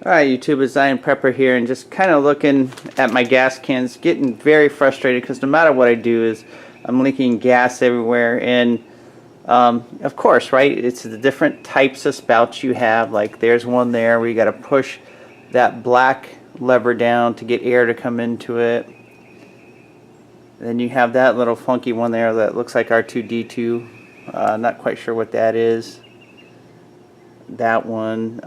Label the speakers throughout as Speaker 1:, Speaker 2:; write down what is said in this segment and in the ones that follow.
Speaker 1: Alright YouTube, it's Zion Prepper here, and just kind of looking at my gas cans, getting very frustrated because no matter what I do is I'm leaking gas everywhere. And of course, right, it's the different types of spouts you have. Like there's one there where you got to push that black lever down to get air to come into it. Then you have that little funky one there that looks like R2D2. Not quite sure what that is. That one.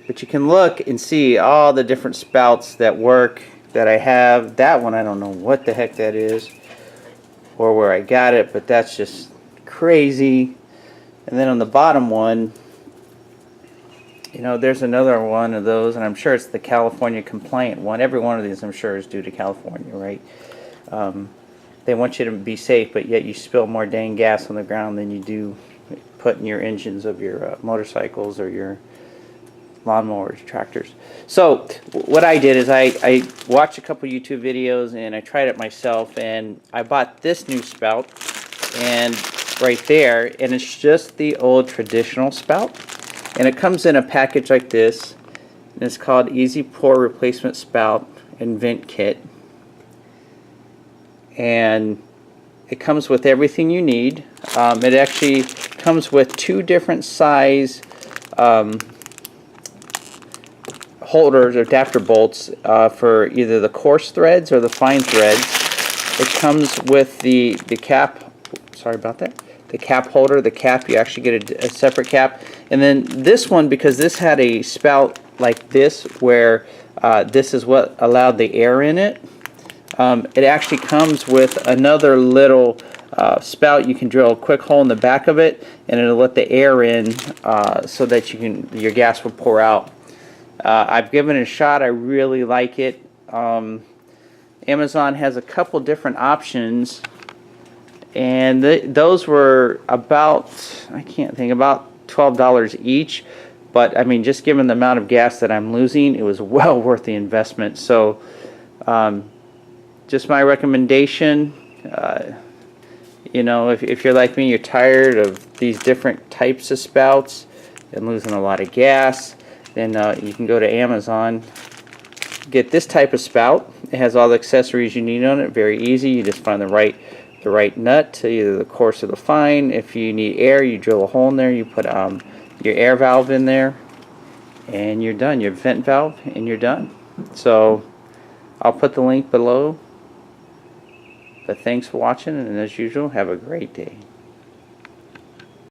Speaker 1: But you can look and see all the different spouts that work that I have. That one, I don't know what the heck that is or where I got it, but that's just crazy. And then on the bottom one, you know, there's another one of those, and I'm sure it's the California compliant one. Every one of these, I'm sure, is due to California, right? They want you to be safe, but yet you spill more dang gas on the ground than you do put in your engines of your motorcycles or your lawnmowers, tractors. So what I did is I watched a couple YouTube videos and I tried it myself, and I bought this new spout, and right there, and it's just the old traditional spout, and it comes in a package like this, and it's called Easy Pour Replacement Spout and Vent Kit, and it comes with everything you need. It actually comes with two different size holders or adapter bolts for either the coarse threads or the fine threads. It comes with the cap, sorry about that, the cap holder, the cap, you actually get a separate cap. And then this one, because this had a spout like this where this is what allowed the air in it, it actually comes with another little spout. You can drill a quick hole in the back of it and it'll let the air in so that your gas will pour out. I've given it a shot. I really like it. Amazon has a couple different options, and those were about, I can't think, about $12 each. But I mean, just given the amount of gas that I'm losing, it was well worth the investment. So just my recommendation, you know, if you're like me, you're tired of these different types of spouts and losing a lot of gas, then you can go to Amazon, get this type of spout. It has all the accessories you need on it. Very easy. You just find the right nut, either the coarse or the fine. If you need air, you drill a hole in there. You put your air valve in there, and you're done. Your vent valve, and you're done. So I'll put the link below. But thanks for watching, and as usual, have a great day.